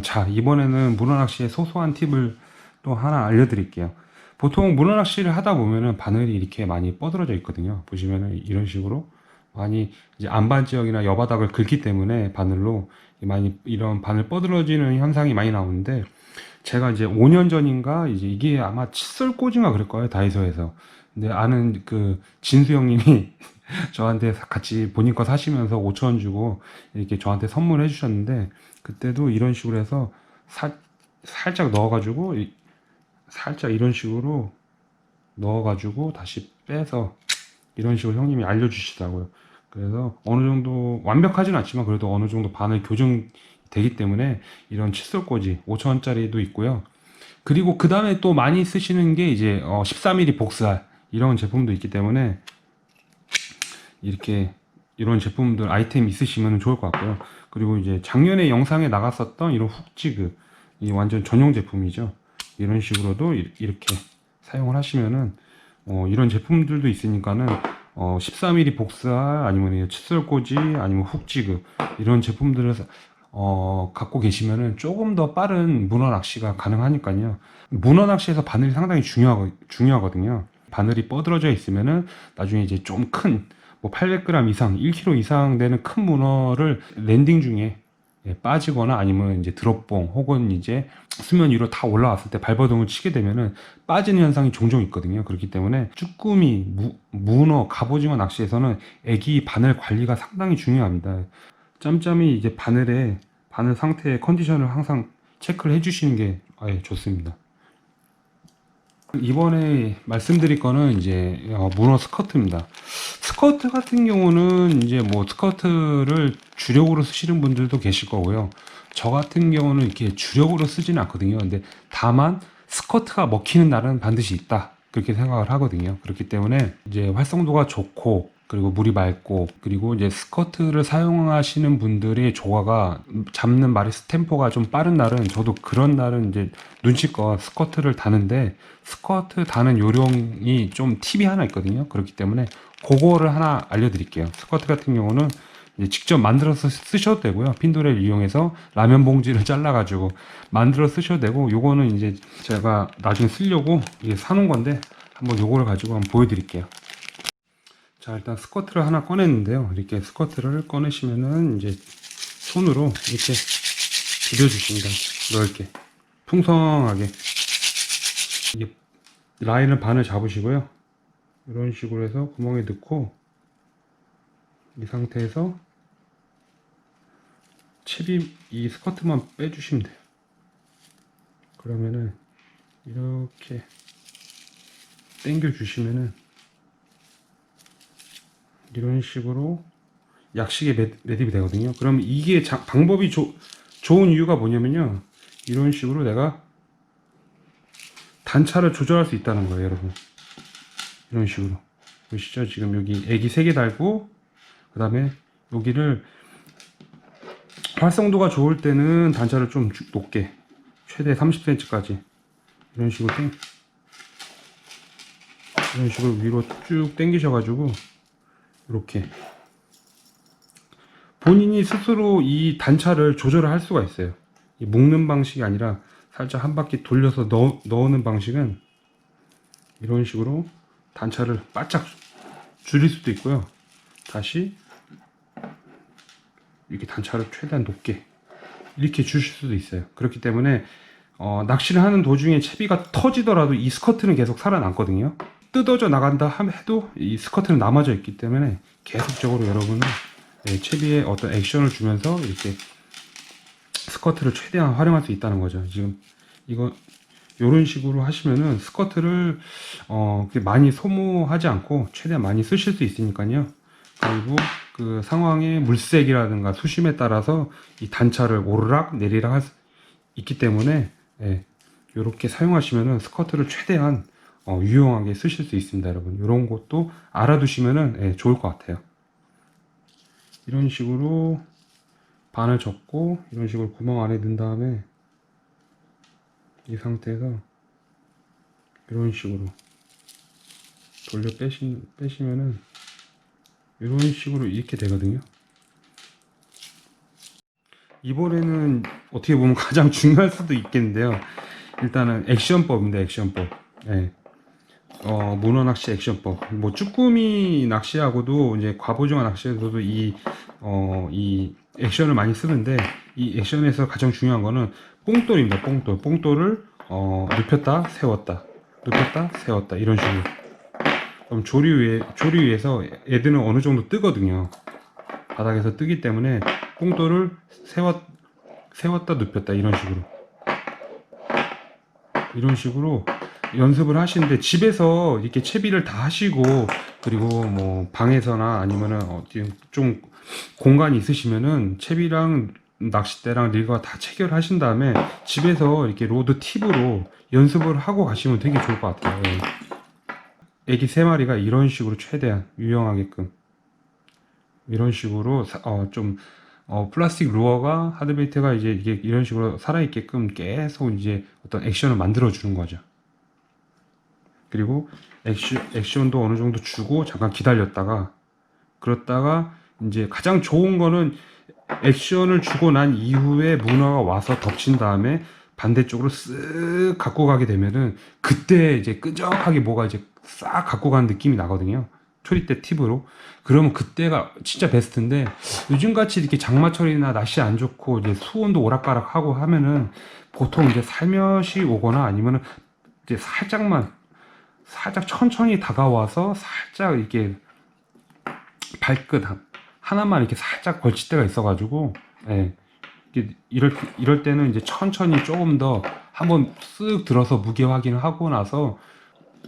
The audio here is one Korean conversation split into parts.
자, 이번에는 문어낚시의 소소한 팁을 또 하나 알려드릴게요. 보통 문어낚시를 하다 보면은 바늘이 이렇게 많이 뻗어져 있거든요. 보시면은 이런 식으로 많이 이제 안반 지역이나 여바닥을 긁기 때문에 바늘로 많이 이런 바늘 뻗어지는 현상이 많이 나오는데, 제가 이제 5년 전인가 이제 이게 아마 칫솔꽂이인가 그럴 거예요, 다이소에서. 근데 아는 그 진수 형님이 저한테 같이 본인 거 사시면서 5천 원 주고 이렇게 저한테 선물해 주셨는데, 그때도 이런 식으로 해서 살짝 넣어가지고 살짝 이런 식으로 넣어가지고 다시 빼서 이런 식으로 형님이 알려주시더라고요. 그래서 어느 정도 완벽하진 않지만 그래도 어느 정도 바늘 교정되기 때문에 이런 칫솔꽂이 5천원짜리도 있고요. 그리고 그 다음에 또 많이 쓰시는 게 이제 14mm 복살 이런 제품도 있기 때문에 이렇게 이런 제품들 아이템 있으시면 좋을 것 같고요. 그리고 이제 작년에 영상에 나갔었던 이런 훅지그, 이 완전 전용 제품이죠. 이런 식으로도 이렇게 사용을 하시면은 이런 제품들도 있으니까는 14mm 복살 아니면 칫솔꽂이 아니면 훅지그 이런 제품들을 갖고 계시면은 조금 더 빠른 문어 낚시가 가능하니까요. 문어 낚시에서 바늘이 상당히 중요하거든요. 바늘이 뻗어져 있으면은 나중에 이제 좀 큰, 뭐 800g 이상, 1kg 이상 되는 큰 문어를 랜딩 중에 빠지거나 아니면 이제 드롭봉 혹은 이제 수면 위로 다 올라왔을 때 발버둥을 치게 되면은 빠지는 현상이 종종 있거든요. 그렇기 때문에 쭈꾸미, 문어, 갑오징어 낚시에서는 애기 바늘 관리가 상당히 중요합니다. 짬짬이 이제 바늘 상태의 컨디션을 항상 체크를 해주시는 게 좋습니다. 이번에 말씀드릴 거는 이제 문어 스커트입니다. 스커트 같은 경우는 이제 뭐 스커트를 주력으로 쓰시는 분들도 계실 거고요. 저 같은 경우는 이렇게 주력으로 쓰지는 않거든요. 근데 다만 스커트가 먹히는 날은 반드시 있다, 그렇게 생각을 하거든요. 그렇기 때문에 이제 활성도가 좋고 그리고 물이 맑고 그리고 이제 스커트를 사용하시는 분들의 조화가 잡는 마리스 템포가 좀 빠른 날은, 저도 그런 날은 이제 눈치껏 스커트를 다는데, 스커트 다는 요령이 좀 팁이 하나 있거든요. 그렇기 때문에 그거를 하나 알려드릴게요. 스커트 같은 경우는 이제 직접 만들어서 쓰셔도 되고요. 핀도레를 이용해서 라면 봉지를 잘라가지고 만들어 쓰셔도 되고, 요거는 이제 제가 나중에 쓰려고 이게 사놓은 건데 한번 요거를 가지고 한번 보여드릴게요. 자, 일단 스커트를 하나 꺼냈는데요. 이렇게 스커트를 꺼내시면은 이제 손으로 이렇게 비벼주십니다. 넓게, 풍성하게. 이게 라인을 반을 잡으시고요. 이런 식으로 해서 구멍에 넣고 이 상태에서 채비 이 스커트만 빼주시면 돼요. 그러면은 이렇게 당겨 주시면은 이런 식으로 약식에 매듭이 되거든요. 그럼 이게 방법이 좋은 이유가 뭐냐면요, 이런 식으로 내가 단차를 조절할 수 있다는 거예요, 여러분. 이런 식으로 보시죠. 지금 여기 애기 3개 달고, 그 다음에 여기를 활성도가 좋을 때는 단차를 좀 높게, 최대 30cm까지 이런 식으로 이런 식으로 위로 쭉 당기셔가지고 이렇게 본인이 스스로 이 단차를 조절을 할 수가 있어요. 이 묶는 방식이 아니라 살짝 한 바퀴 돌려서 넣는 방식은 이런 식으로 단차를 바짝 줄일 수도 있고요. 다시 이렇게 단차를 최대한 높게 이렇게 주실 수도 있어요. 그렇기 때문에 낚시를 하는 도중에 채비가 터지더라도 이 스커트는 계속 살아남거든요. 뜯어져 나간다 해도 이 스커트는 남아져 있기 때문에 계속적으로 여러분은 채비에 어떤 액션을 주면서 이렇게 스커트를 최대한 활용할 수 있다는 거죠. 지금 이거 이런 식으로 하시면은 스커트를 많이 소모하지 않고 최대한 많이 쓰실 수 있으니까요. 그리고 그 상황의 물색이라든가 수심에 따라서 이 단차를 오르락 내리락 할 수 있기 때문에 이렇게 사용하시면은 스커트를 최대한 유용하게 쓰실 수 있습니다, 여러분. 이런 것도 알아두시면은 좋을 것 같아요. 이런 식으로 반을 접고 이런 식으로 구멍 안에 넣은 다음에 이 상태에서 이런 식으로 돌려 빼시면은 이런 식으로 이렇게 되거든요. 이번에는 어떻게 보면 가장 중요할 수도 있겠는데요. 일단은 액션법입니다. 액션법. 예. 문어 낚시 액션법. 뭐 쭈꾸미 낚시하고도 이제 갑오징어 낚시에서도 이 액션을 많이 쓰는데, 이 액션에서 가장 중요한 거는 뽕돌입니다. 뽕돌. 뽕돌을 눕혔다 세웠다, 눕혔다 세웠다, 이런 식으로. 그럼 조리 위에서 애들은 어느 정도 뜨거든요. 바닥에서 뜨기 때문에 뽕돌을 세웠다 눕혔다, 이런 식으로 연습을 하시는데, 집에서 이렇게 채비를 다 하시고, 그리고 뭐 방에서나 아니면은 어디 좀 공간이 있으시면은 채비랑 낚싯대랑 릴과 다 체결하신 다음에 집에서 이렇게 로드 팁으로 연습을 하고 가시면 되게 좋을 것 같아요. 예. 애기 3마리가 이런 식으로 최대한 유용하게끔, 이런 식으로 플라스틱 루어가, 하드베이트가 이제 이게 이런 식으로 살아있게끔 계속 이제 어떤 액션을 만들어 주는 거죠. 그리고 액션도 어느 정도 주고 잠깐 기다렸다가, 그렇다가 이제 가장 좋은 거는 액션을 주고 난 이후에 문어가 와서 덮친 다음에 반대쪽으로 쓱 갖고 가게 되면은, 그때 이제 끈적하게 뭐가 이제 싹 갖고 가는 느낌이 나거든요. 초리대 팁으로. 그러면 그때가 진짜 베스트인데, 요즘같이 이렇게 장마철이나 날씨 안 좋고 이제 수온도 오락가락하고 하면은 보통 이제 살며시 오거나 아니면은 이제 살짝 천천히 다가와서 살짝 이렇게 발끝 하나만 이렇게 살짝 걸칠 때가 있어가지고, 예. 이럴 때는 이제 천천히 조금 더 한번 쓱 들어서 무게 확인을 하고 나서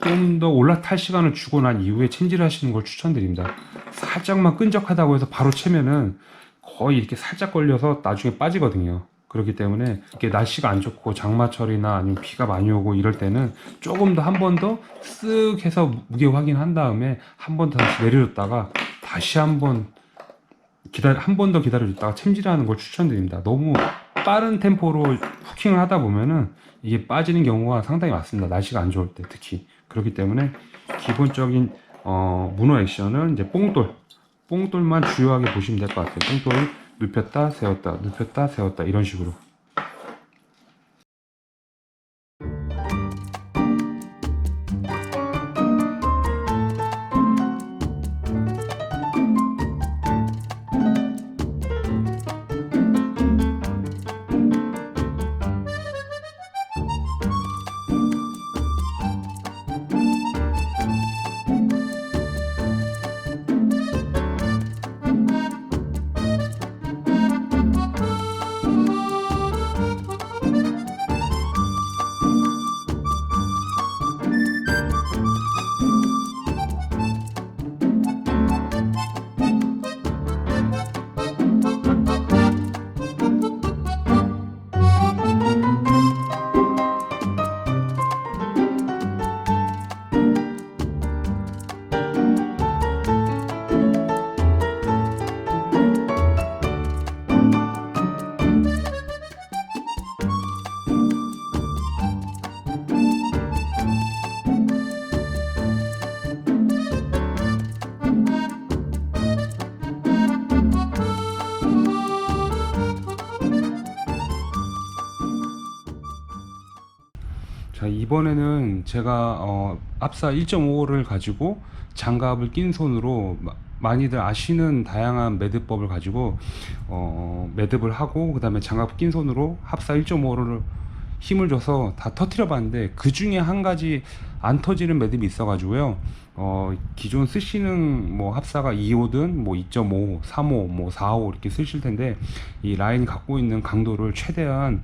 좀 더 올라탈 시간을 주고 난 이후에 챔질 하시는 걸 추천드립니다. 살짝만 끈적하다고 해서 바로 채면은 거의 이렇게 살짝 걸려서 나중에 빠지거든요. 그렇기 때문에 이렇게 날씨가 안 좋고 장마철이나 아니면 비가 많이 오고 이럴 때는 조금 더 한 번 더 쓱 해서 무게 확인한 다음에 한 번 더 다시 내려줬다가 다시 한 번 더 기다려줬다가 챔질하는 걸 추천드립니다. 너무 빠른 템포로 후킹을 하다 보면은 이게 빠지는 경우가 상당히 많습니다. 날씨가 안 좋을 때 특히. 그렇기 때문에 기본적인 문어 액션은 이제 뽕돌만 주요하게 보시면 될 것 같아요. 뽕돌을 눕혔다 세웠다, 눕혔다 세웠다, 이런 식으로. 자, 이번에는 제가 압사 1.5를 가지고 장갑을 낀 손으로 많이들 아시는 다양한 매듭법을 가지고 매듭을 하고, 그 다음에 장갑 낀 손으로 합사 1.5를 힘을 줘서 다 터트려 봤는데, 그 중에 한 가지 안 터지는 매듭이 있어 가지고요. 기존 쓰시는 뭐 합사가 2호든 뭐 2.5, 3호, 뭐 4호 이렇게 쓰실 텐데, 이 라인이 갖고 있는 강도를 최대한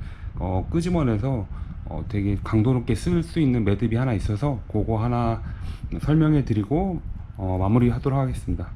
끄집어내서 되게 강도 높게 쓸 수 있는 매듭이 하나 있어서 그거 하나 설명해 드리고 마무리 하도록 하겠습니다.